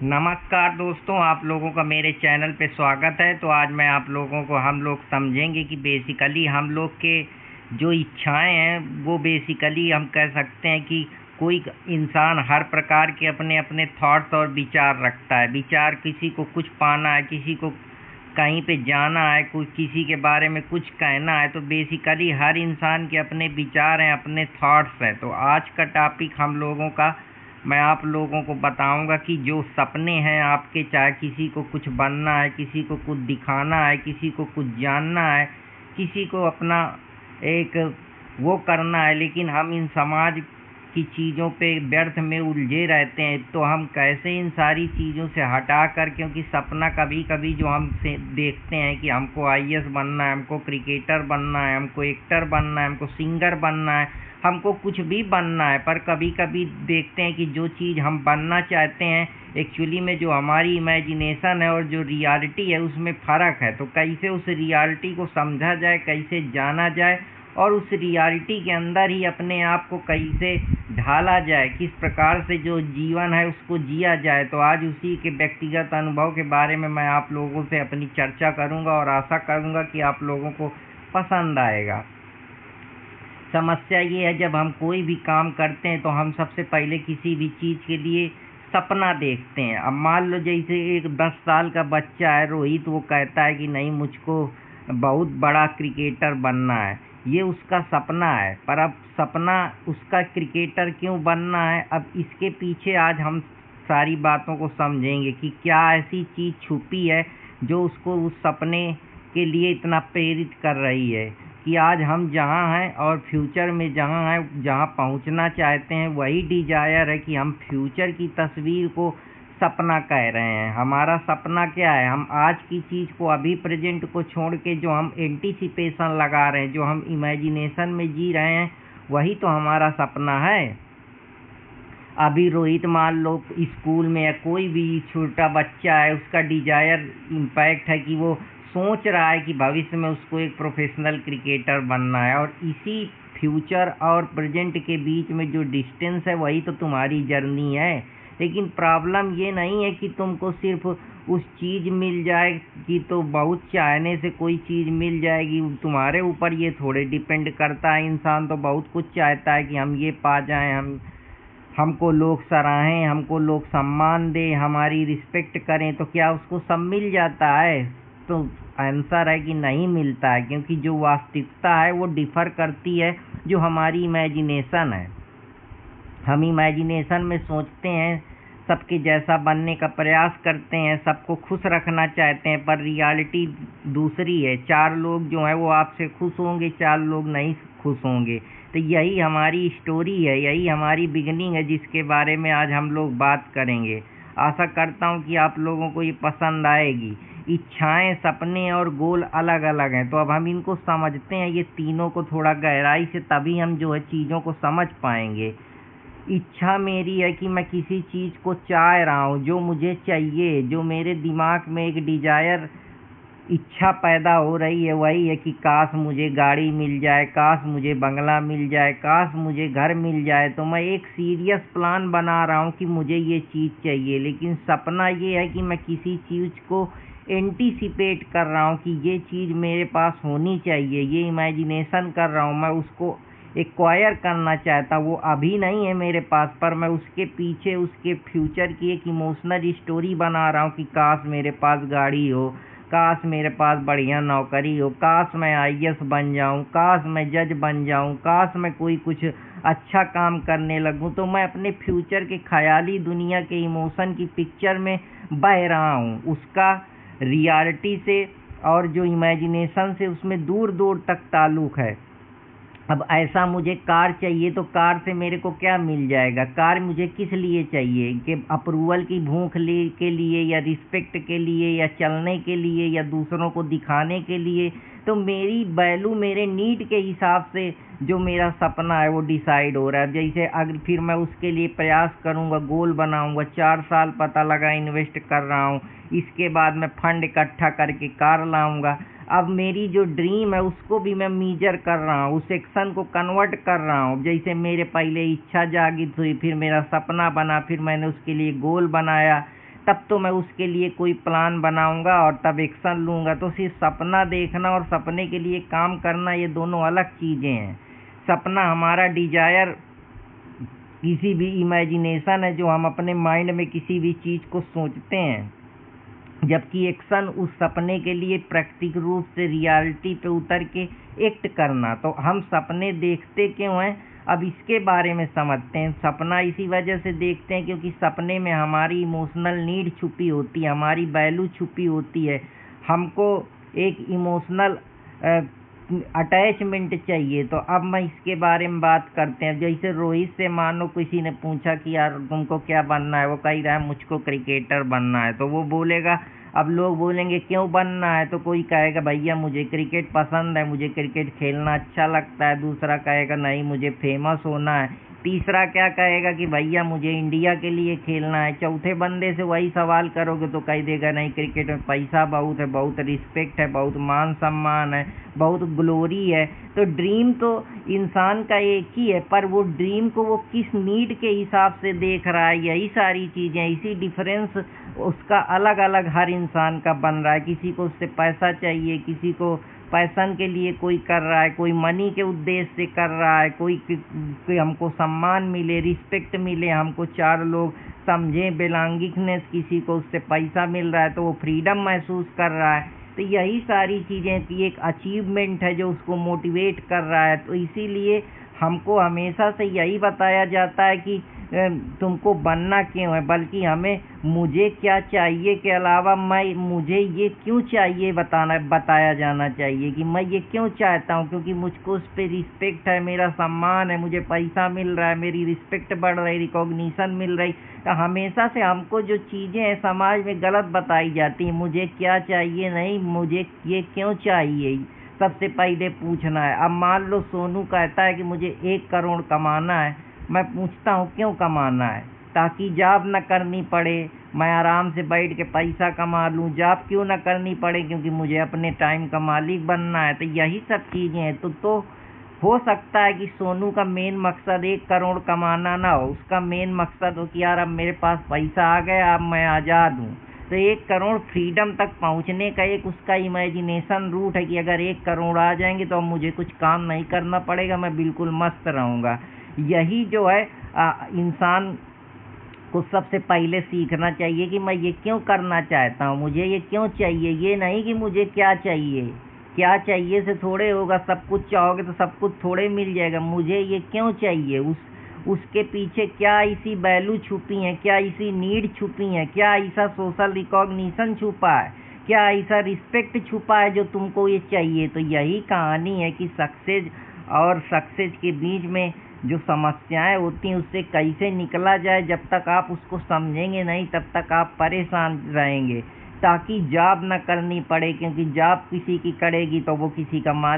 नमस्कार दोस्तों, आप लोगों का मेरे चैनल पे स्वागत है। तो आज मैं आप लोगों को हम लोग समझेंगे कि बेसिकली हम लोग के जो इच्छाएं हैं वो बेसिकली हम कह सकते हैं कि कोई इंसान हर प्रकार के अपने अपने थॉट्स और विचार रखता है। विचार, किसी को कुछ पाना है, किसी को कहीं पे जाना है, कोई किसी के बारे में कुछ कहना है। तो बेसिकली हर इंसान के अपने विचार हैं, अपने थॉट्स हैं। तो आज का टॉपिक हम लोगों का मैं आप लोगों को बताऊंगा कि जो सपने हैं आपके, चाहे किसी को कुछ बनना है, किसी को कुछ दिखाना है, किसी को कुछ जानना है, किसी को अपना एक वो करना है, लेकिन हम इन समाज की चीज़ों पे व्यर्थ में उलझे रहते हैं। तो हम कैसे इन सारी चीज़ों से हटा कर, क्योंकि सपना कभी कभी जो हम से देखते हैं कि हमको आईएएस बनना है, हमको क्रिकेटर बनना है, हमको एक्टर बनना है, हमको सिंगर बनना है, हमको कुछ भी बनना है, पर कभी कभी देखते हैं कि जो चीज़ हम बनना चाहते हैं एक्चुअली में जो हमारी इमेजिनेशन है और जो रियलिटी है उसमें फ़र्क है। तो कैसे उस रियलिटी को समझा जाए, कैसे जाना जाए और उस रियलिटी के अंदर ही अपने आप को कैसे ढाला जाए, किस प्रकार से जो जीवन है उसको जिया जाए। तो आज उसी के व्यक्तिगत अनुभव के बारे में मैं आप लोगों से अपनी चर्चा करूंगा और आशा करूंगा कि आप लोगों को पसंद आएगा। समस्या ये है, जब हम कोई भी काम करते हैं तो हम सबसे पहले किसी भी चीज़ के लिए सपना देखते हैं। अब मान लो जैसे एक 10 साल का बच्चा है रोहित, वो कहता है कि नहीं, मुझको बहुत बड़ा क्रिकेटर बनना है। ये उसका सपना है, पर अब सपना उसका क्रिकेटर क्यों बनना है, अब इसके पीछे आज हम सारी बातों को समझेंगे कि क्या ऐसी चीज़ छुपी है जो उसको उस सपने के लिए इतना प्रेरित कर रही है कि आज हम जहाँ हैं और फ्यूचर में जहाँ हैं, जहाँ पहुँचना चाहते हैं, वही डिजायर है कि हम फ्यूचर की तस्वीर को सपना कह रहे हैं। हमारा सपना क्या है? हम आज की चीज़ को, अभी प्रेजेंट को छोड़ के जो हम एंटीसिपेशन लगा रहे हैं, जो हम इमेजिनेशन में जी रहे हैं, वही तो हमारा सपना है। अभी रोहित मान लो स्कूल में या कोई भी छोटा बच्चा है, उसका डिजायर इम्पैक्ट है कि वो सोच रहा है कि भविष्य में उसको एक प्रोफेशनल क्रिकेटर बनना है, और इसी फ्यूचर और प्रेजेंट के बीच में जो डिस्टेंस है वही तो तुम्हारी जर्नी है। लेकिन प्रॉब्लम ये नहीं है कि तुमको सिर्फ उस चीज़ मिल जाएगी, तो बहुत चाहने से कोई चीज़ मिल जाएगी, तुम्हारे ऊपर ये थोड़े डिपेंड करता है। इंसान तो बहुत कुछ चाहता है कि हम ये पा जाएं, हमको लोग सराहें, हमको लोग सम्मान दें, हमारी रिस्पेक्ट करें। तो क्या उसको सब मिल जाता है? तो आंसर है कि नहीं मिलता है, क्योंकि जो वास्तविकता है वो डिफ़र करती है जो हमारी इमेजिनेशन है। हम इमेजिनेशन में सोचते हैं, सबके जैसा बनने का प्रयास करते हैं, सबको खुश रखना चाहते हैं, पर रियलिटी दूसरी है। 4 लोग जो हैं वो आपसे खुश होंगे, 4 लोग नहीं खुश होंगे। तो यही हमारी स्टोरी है, यही हमारी बिगनिंग है, जिसके बारे में आज हम लोग बात करेंगे। आशा करता हूँ कि आप लोगों को ये पसंद आएगी। इच्छाएं, सपने और गोल अलग अलग हैं, तो अब हम इनको समझते हैं, ये तीनों को थोड़ा गहराई से, तभी हम जो है चीज़ों को समझ पाएंगे। इच्छा मेरी है कि मैं किसी चीज़ को चाह रहा हूँ, जो मुझे चाहिए, जो मेरे दिमाग में एक डिजायर इच्छा पैदा हो रही है, वही है कि काश मुझे गाड़ी मिल जाए, काश मुझे बंगला मिल जाए, काश मुझे घर मिल जाए। तो मैं एक सीरियस प्लान बना रहा हूँ कि मुझे ये चीज़ चाहिए। लेकिन सपना ये है कि मैं किसी चीज़ को एंटीसिपेट कर रहा हूँ कि ये चीज़ मेरे पास होनी चाहिए, ये इमेजिनेशन कर रहा हूँ, मैं उसको एक्वायर करना चाहता। वो अभी नहीं है मेरे पास, पर मैं उसके पीछे उसके फ्यूचर की एक इमोशनल स्टोरी बना रहा हूँ कि काश मेरे पास गाड़ी हो, काश मेरे पास बढ़िया नौकरी हो, काश मैं आईएएस बन जाऊं, काश मैं जज बन जाऊं, काश मैं कोई कुछ अच्छा काम करने लगूं। तो मैं अपने फ्यूचर के ख्याली दुनिया के इमोशन की पिक्चर में बह रहा हूं, उसका रियलिटी से और जो इमेजिनेशन से उसमें दूर दूर तक ताल्लुक़ है। अब ऐसा मुझे कार चाहिए, तो कार से मेरे को क्या मिल जाएगा? कार मुझे किस लिए चाहिए? कि अप्रूवल की भूख के लिए, या रिस्पेक्ट के लिए, या चलने के लिए, या दूसरों को दिखाने के लिए? तो मेरी वैल्यू मेरे नीड के हिसाब से जो मेरा सपना है वो डिसाइड हो रहा है। जैसे अगर फिर मैं उसके लिए प्रयास करूँगा, गोल बनाऊँगा, 4 साल पता लगा इन्वेस्ट कर रहा हूँ, इसके बाद मैं फंड इकट्ठा करके कार लाऊँगा। अब मेरी जो ड्रीम है उसको भी मैं मीजर कर रहा हूँ, उस एक्शन को कन्वर्ट कर रहा हूँ। जैसे मेरे पहले इच्छा जागी थी, फिर मेरा सपना बना, फिर मैंने उसके लिए गोल बनाया, तब तो मैं उसके लिए कोई प्लान बनाऊंगा और तब एक्शन लूँगा। तो सिर्फ सपना देखना और सपने के लिए काम करना, ये दोनों अलग चीज़ें हैं। सपना हमारा डिजायर, किसी भी इमेजिनेशन है जो हम अपने माइंड में किसी भी चीज़ को सोचते हैं, जबकि एक्शन उस सपने के लिए प्रैक्टिकल रूप से रियलिटी पे उतर के एक्ट करना। तो हम सपने देखते क्यों हैं, अब इसके बारे में समझते हैं। सपना इसी वजह से देखते हैं क्योंकि सपने में हमारी इमोशनल नीड छुपी होती है, हमारी वैल्यू छुपी होती है। हमको एक इमोशनल अटैचमेंट चाहिए। तो अब मैं इसके बारे में बात करते हैं। जैसे रोहित से मानो किसी ने पूछा कि यार तुमको क्या बनना है, वो कह रहा है मुझको क्रिकेटर बनना है। तो वो बोलेगा, अब लोग बोलेंगे क्यों बनना है, तो कोई कहेगा भैया मुझे क्रिकेट पसंद है, मुझे क्रिकेट खेलना अच्छा लगता है। दूसरा कहेगा नहीं मुझे फेमस होना है। तीसरा क्या कहेगा कि भैया मुझे इंडिया के लिए खेलना है। चौथे बंदे से वही सवाल करोगे तो कह देगा नहीं क्रिकेट में पैसा बहुत है, बहुत रिस्पेक्ट है, बहुत मान सम्मान है, बहुत ग्लोरी है। तो ड्रीम तो इंसान का एक ही है, पर वो ड्रीम को वो किस नीड के हिसाब से देख रहा है, यही सारी चीज़ें, इसी डिफरेंस उसका अलग अलग हर इंसान का बन रहा है। किसी को उससे पैसा चाहिए, किसी को पैसन के लिए कोई कर रहा है, कोई मनी के उद्देश्य से कर रहा है, कोई हमको सम्मान मिले, रिस्पेक्ट मिले, हमको चार लोग समझें, बिलोंगिंगनेस, किसी को उससे पैसा मिल रहा है तो वो फ्रीडम महसूस कर रहा है। तो यही सारी चीज़ें की एक अचीवमेंट है जो उसको मोटिवेट कर रहा है। तो इसीलिए हमको हमेशा से यही बताया जाता है कि तुमको बनना क्यों है, बल्कि हमें मुझे क्या चाहिए के अलावा मुझे ये क्यों चाहिए बताया जाना चाहिए कि मैं ये क्यों चाहता हूँ। क्योंकि मुझको उस पर रिस्पेक्ट है, मेरा सम्मान है, मुझे पैसा मिल रहा है, मेरी रिस्पेक्ट बढ़ रही, रिकॉग्निशन मिल रही। तो हमेशा से हमको जो चीज़ें हैं समाज में गलत बताई जाती हैं, मुझे क्या चाहिए नहीं, मुझे ये क्यों चाहिए, सबसे पहले पूछना है। अब मान लो सोनू कहता है कि मुझे 1 करोड़ कमाना है, मैं पूछता हूँ क्यों कमाना है, ताकि जॉब न करनी पड़े, मैं आराम से बैठ के पैसा कमा लूँ। जॉब क्यों न करनी पड़े, क्योंकि मुझे अपने टाइम का मालिक बनना है। तो यही सब चीज़ें हैं। तो हो सकता है कि सोनू का मेन मकसद 1 करोड़ कमाना ना हो, उसका मेन मकसद हो कि यार अब मेरे पास पैसा आ गया, अब मैं आज़ाद हूँ। तो 1 करोड़ फ्रीडम तक पहुँचने का एक उसका इमेजिनेशन रूट है कि अगर 1 करोड़ आ जाएंगे तो अब मुझे कुछ काम नहीं करना पड़ेगा, मैं बिल्कुल मस्त रहूँगा। यही जो है इंसान को सबसे पहले सीखना चाहिए कि मैं ये क्यों करना चाहता हूँ, मुझे ये क्यों चाहिए। ये नहीं कि मुझे क्या चाहिए, क्या चाहिए से थोड़े होगा, सब कुछ चाहोगे तो सब कुछ थोड़े मिल जाएगा। मुझे ये क्यों चाहिए, उसके पीछे क्या ऐसी वैल्यू छुपी हैं, क्या ऐसी नीड छुपी हैं, क्या ऐसा सोशल रिकॉग्निशन छुपा है, क्या ऐसा रिस्पेक्ट छुपा है जो तुमको ये चाहिए। तो यही कहानी है कि सक्सेस और सक्सेस के बीच में जो समस्याएं होती हैं उससे कैसे निकला जाए। जब तक आप उसको समझेंगे नहीं तब तक आप परेशान रहेंगे, ताकि जॉब न करनी पड़े। क्योंकि जॉब किसी की करेगी तो वो किसी का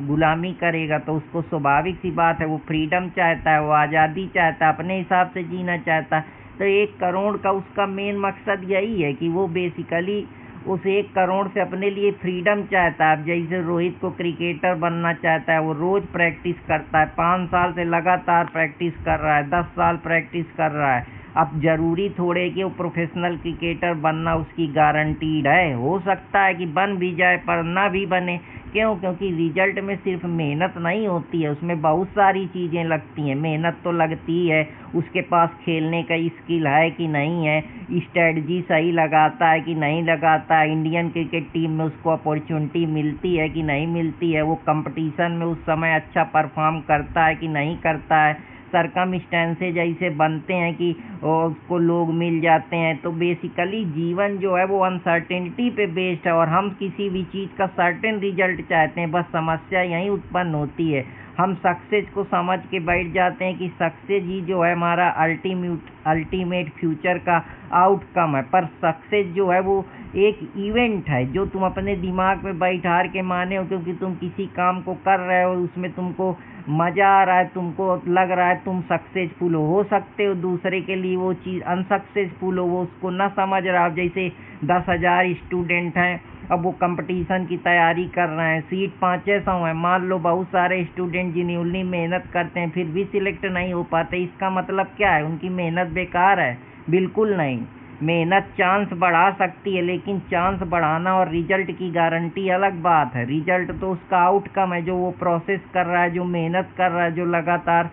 गुलामी करेगा, तो उसको स्वाभाविक सी बात है, वो फ्रीडम चाहता है, वो आज़ादी चाहता है, अपने हिसाब से जीना चाहता है। तो 1 करोड़ का उसका मेन मकसद यही है कि वो बेसिकली उस 1 करोड़ से अपने लिए फ्रीडम चाहता है। अब जैसे रोहित को क्रिकेटर बनना चाहता है, वो रोज़ प्रैक्टिस करता है, 5 साल से लगातार प्रैक्टिस कर रहा है, 10 साल प्रैक्टिस कर रहा है। अब ज़रूरी थोड़े कि वो प्रोफेशनल क्रिकेटर बनना उसकी गारंटीड है। हो सकता है कि बन भी जाए पर ना भी बने। क्यों? क्योंकि रिजल्ट में सिर्फ मेहनत नहीं होती है, उसमें बहुत सारी चीज़ें लगती हैं। मेहनत तो लगती है, उसके पास खेलने का स्किल है कि नहीं है, स्ट्रेटजी सही लगाता है कि नहीं लगाता है, इंडियन क्रिकेट टीम में उसको अपॉर्चुनिटी मिलती है कि नहीं मिलती है, वो कंपटीशन में उस समय अच्छा परफॉर्म करता है कि नहीं करता है, सरकमस्टेंसेज ऐसे बनते हैं कि उसको लोग मिल जाते हैं। तो बेसिकली जीवन जो है वो अनसर्टेनिटी पे बेस्ड है, और हम किसी भी चीज़ का सर्टेन रिजल्ट चाहते हैं। बस समस्या यहीं उत्पन्न होती है, हम सक्सेस को समझ के बैठ जाते हैं कि सक्सेस ही जो है हमारा अल्टीमेट फ्यूचर का आउटकम है। पर सक्सेस जो है वो एक इवेंट है जो तुम अपने दिमाग में बैठार के माने हो, क्योंकि तुम किसी काम को कर रहे हो, उसमें तुमको मज़ा आ रहा है, तुमको लग रहा है तुम सक्सेसफुल हो सकते हो, दूसरे के लिए वो चीज़ अनसक्सेसफुल हो, वो उसको ना समझ रहा हो। जैसे 10,000 स्टूडेंट हैं, अब वो कंपटीशन की तैयारी कर रहे हैं, सीट 500 है, मान लो बहुत सारे स्टूडेंट जेन्युइनली मेहनत करते हैं फिर भी सिलेक्ट नहीं हो पाते, इसका मतलब क्या है? उनकी मेहनत बेकार है? बिल्कुल नहीं। मेहनत चांस बढ़ा सकती है, लेकिन चांस बढ़ाना और रिजल्ट की गारंटी अलग बात है। रिजल्ट तो उसका आउटकम है जो वो प्रोसेस कर रहा है, जो मेहनत कर रहा है, जो लगातार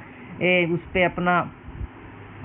उस पर अपना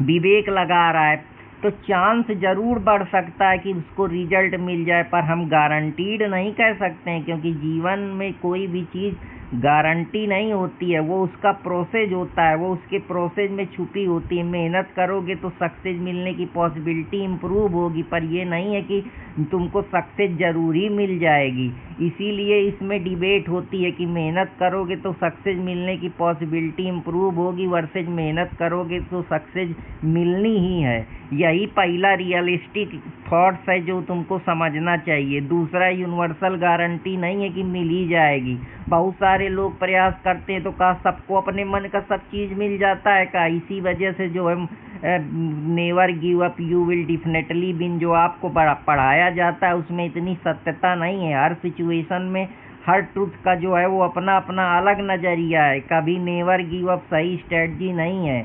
विवेक लगा रहा है। तो चांस जरूर बढ़ सकता है कि उसको रिजल्ट मिल जाए, पर हम गारंटीड नहीं कह सकते हैं, क्योंकि जीवन में कोई भी चीज़ गारंटी नहीं होती है। वो उसका प्रोसेस होता है, वो उसके प्रोसेस में छुपी होती है। मेहनत करोगे तो सक्सेस मिलने की पॉसिबिलिटी इम्प्रूव होगी, पर ये नहीं है कि तुमको सक्सेस जरूर ही मिल जाएगी। इसीलिए इसमें डिबेट होती है कि मेहनत करोगे तो सक्सेस मिलने की पॉसिबिलिटी इम्प्रूव होगी वर्सेज मेहनत करोगे तो सक्सेस मिलनी ही है। यही पहला रियलिस्टिक थॉट्स है जो तुमको समझना चाहिए। दूसरा, यूनिवर्सल गारंटी नहीं है कि मिल ही जाएगी। बहुत सारे लोग प्रयास करते हैं तो का सबको अपने मन का सब चीज़ मिल जाता है का? इसी वजह से जो है never give up you will definitely win जो आपको पढ़ाया जाता है उसमें इतनी सत्यता नहीं है। हर सिचुएशन में हर ट्रुथ का जो है वो अपना अपना अलग नज़रिया है। कभी नेवर गिव अप सही स्ट्रेटजी नहीं है,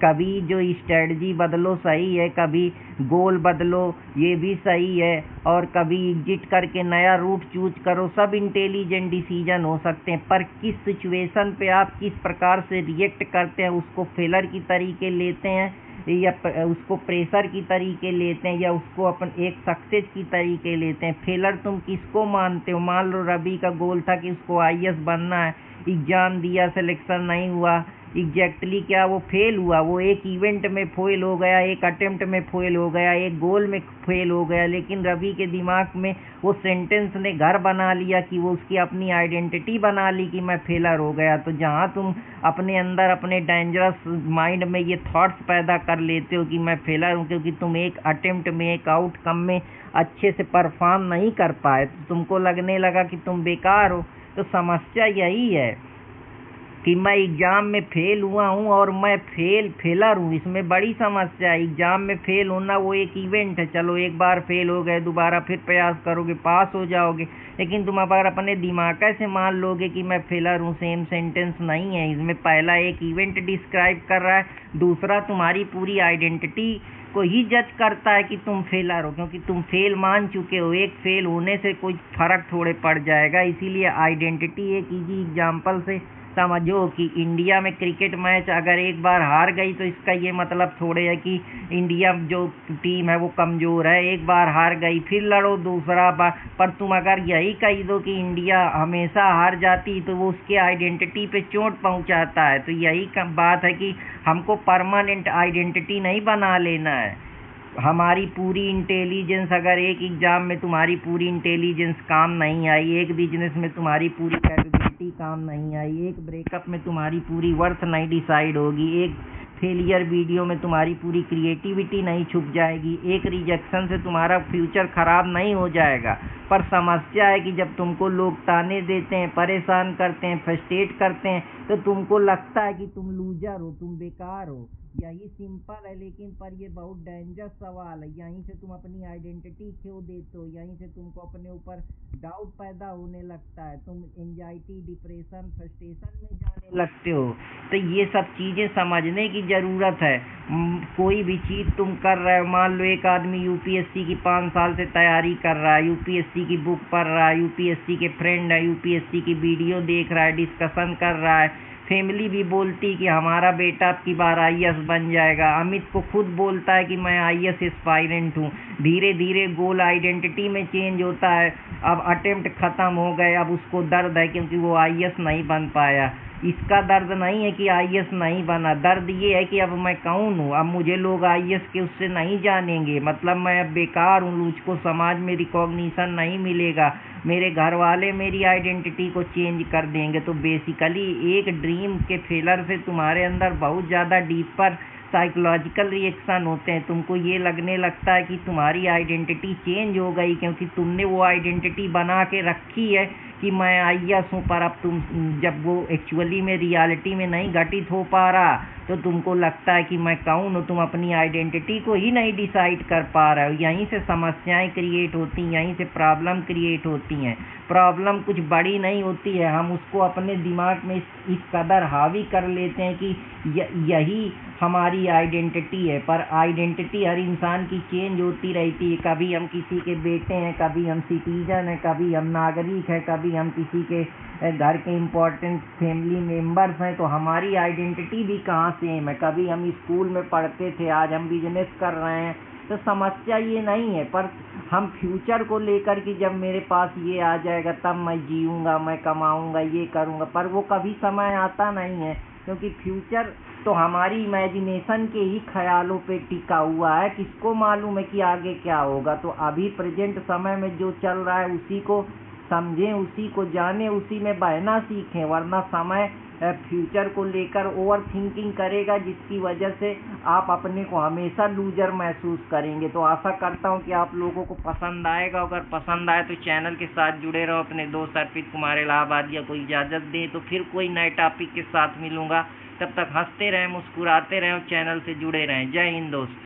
कभी जो स्ट्रेटजी बदलो सही है, कभी गोल बदलो ये भी सही है, और कभी एग्जिट करके नया रूट चूज करो। सब इंटेलिजेंट डिसीजन हो सकते हैं, पर किस सिचुएशन पे आप किस प्रकार से रिएक्ट करते हैं, उसको फेलर की तरीके लेते हैं या उसको प्रेशर की तरीके लेते हैं या उसको अपन एक सक्सेस की तरीके लेते हैं। फेलर तुम किसको मानते हो? मान लो रवि का गोल था कि उसको आईएएस बनना है, एग्जाम दिया, सिलेक्शन नहीं हुआ, एग्जैक्टली क्या वो फेल हुआ? वो एक इवेंट में फेल हो गया, एक अटेम्प्ट में फेल हो गया, एक गोल में फेल हो गया। लेकिन रवि के दिमाग में वो सेंटेंस ने घर बना लिया कि वो उसकी अपनी आइडेंटिटी बना ली कि मैं फेलर हो गया। तो जहाँ तुम अपने अंदर अपने डेंजरस माइंड में ये थॉट्स पैदा कर लेते हो कि मैं फेलर हूँ, क्योंकि तुम एक अटेम्प्ट में एक आउटकम में अच्छे से परफॉर्म नहीं कर पाए, तो तुमको लगने लगा कि तुम बेकार हो। तो समस्या यही है कि मैं एग्ज़ाम में फेल हुआ हूँ और मैं फेलर हूँ। इसमें बड़ी समस्या है। एग्ज़ाम में फेल होना वो एक इवेंट है, चलो एक बार फेल हो गए, दोबारा फिर प्रयास करोगे, पास हो जाओगे। लेकिन तुम अगर अपने दिमाग से मान लोगे कि मैं फेलर हूँ, सेम सेंटेंस नहीं है। इसमें पहला एक इवेंट डिस्क्राइब कर रहा है, दूसरा तुम्हारी पूरी आइडेंटिटी को ही जज करता है कि तुम फेलर हो, क्योंकि तुम फेल मान चुके हो। एक फेल होने से कोई फर्क थोड़े पड़ जाएगा। इसीलिए आइडेंटिटी एक इजी एग्जाम्पल से समझो कि इंडिया में क्रिकेट मैच अगर एक बार हार गई तो इसका ये मतलब थोड़े है कि इंडिया जो टीम है वो कमज़ोर है। एक बार हार गई फिर लड़ो दूसरा बार, पर तुम अगर यही कह दो कि इंडिया हमेशा हार जाती तो वो उसके आइडेंटिटी पे चोट पहुंचाता है। तो यही बात है कि हमको परमानेंट आइडेंटिटी नहीं बना लेना है। हमारी पूरी इंटेलिजेंस, अगर एक एग्ज़ाम में तुम्हारी पूरी इंटेलिजेंस काम नहीं आई, एक बिजनेस में तुम्हारी पूरी कैपेबिलिटी काम नहीं आई, एक ब्रेकअप में तुम्हारी पूरी वर्थ नहीं डिसाइड होगी, एक फेलियर वीडियो में तुम्हारी पूरी क्रिएटिविटी नहीं छुप जाएगी, एक रिजेक्शन से तुम्हारा फ्यूचर खराब नहीं हो जाएगा। पर समस्या है कि जब तुमको लोग ताने देते हैं, परेशान करते हैं, फ्रस्ट्रेट करते हैं, तो तुमको लगता है कि तुम लूजर हो, तुम बेकार हो। यही सिंपल है, लेकिन पर ये बहुत डेंजर सवाल है। यहीं से तुम अपनी आइडेंटिटी खो देते हो, यहीं से तुमको अपने ऊपर डाउट पैदा होने लगता है, तुम एंजाइटी, डिप्रेशन, फ्रस्ट्रेशन में जाने लगते हो। तो ये सब चीज़ें समझने की ज़रूरत है। कोई भी चीज़ तुम कर रहे हो, मान लो एक आदमी यूपीएससी की 5 साल से तैयारी कर रहा है, यूपीएससी की बुक पढ़ रहा है, यूपीएससी के फ्रेंड है, यूपीएससी की वीडियो देख रहा है, डिस्कशन कर रहा है, फैमिली भी बोलती कि हमारा बेटा अब की बार आईएएस बन जाएगा, अमित को खुद बोलता है कि मैं आईएएस एस्पायरेंट हूँ। धीरे धीरे गोल आइडेंटिटी में चेंज होता है। अब अटेम्प्ट ख़त्म हो गए, अब उसको दर्द है क्योंकि वो आईएएस नहीं बन पाया। इसका दर्द नहीं है कि आईएएस नहीं बना, दर्द ये है कि अब मैं कौन हूँ, अब मुझे लोग आईएएस के उससे नहीं जानेंगे, मतलब मैं अब बेकार हूँ, मुझको समाज में रिकॉग्निशन नहीं मिलेगा, मेरे घर वाले मेरी आइडेंटिटी को चेंज कर देंगे। तो बेसिकली एक ड्रीम के फेलर से तुम्हारे अंदर बहुत ज़्यादा डीपर साइकोलॉजिकल रिएक्शन होते हैं। तुमको ये लगने लगता है कि तुम्हारी आइडेंटिटी चेंज हो गई, क्योंकि तुमने वो आइडेंटिटी बना के रखी है कि मैं आईएएस हूँ, पर अब तुम जब वो एक्चुअली में रियलिटी में नहीं घटित हो पा रहा तो तुमको लगता है कि मैं कौन हूँ। तुम अपनी आइडेंटिटी को ही नहीं डिसाइड कर पा रहे हो। यहीं से समस्याएं क्रिएट होती हैं, यहीं से प्रॉब्लम क्रिएट होती हैं। प्रॉब्लम कुछ बड़ी नहीं होती है, हम उसको अपने दिमाग में इस कदर हावी कर लेते हैं कि यही हमारी आइडेंटिटी है। पर आइडेंटिटी हर इंसान की चेंज होती रहती है। कभी हम किसी के बेटे हैं, कभी हम सिटीजन हैं, कभी हम नागरिक हैं, कभी हम किसी के घर के इम्पोर्टेंट फैमिली मेम्बर्स हैं। तो हमारी आइडेंटिटी भी कहाँ सेम है। कभी हम स्कूल में पढ़ते थे, आज हम बिजनेस कर रहे हैं। तो समस्या ये नहीं है, पर हम फ्यूचर को लेकर कि जब मेरे पास ये आ जाएगा तब मैं जीऊँगा, मैं कमाऊँगा, ये करूँगा, पर वो कभी समय आता नहीं है। क्योंकि फ्यूचर तो हमारी इमेजिनेशन के ही ख्यालों पे टिका हुआ है। किसको मालूम है कि आगे क्या होगा। तो अभी प्रेजेंट समय में जो चल रहा है उसी को समझें, उसी को जानें, उसी में बहना सीखें। वरना समय फ्यूचर को लेकर ओवर थिंकिंग करेगा, जिसकी वजह से आप अपने को हमेशा लूजर महसूस करेंगे। तो आशा करता हूँ कि आप लोगों को पसंद आएगा। अगर पसंद आए तो चैनल के साथ जुड़े रहो। अपने दोस्त अर्पित कुमार इलाहाबादिया को इजाज़त दें। तो फिर कोई नए टॉपिक के साथ मिलूँगा। तब तक हंसते रहें, मुस्कुराते रहें और चैनल से जुड़े रहें। जय हिंद दोस्त।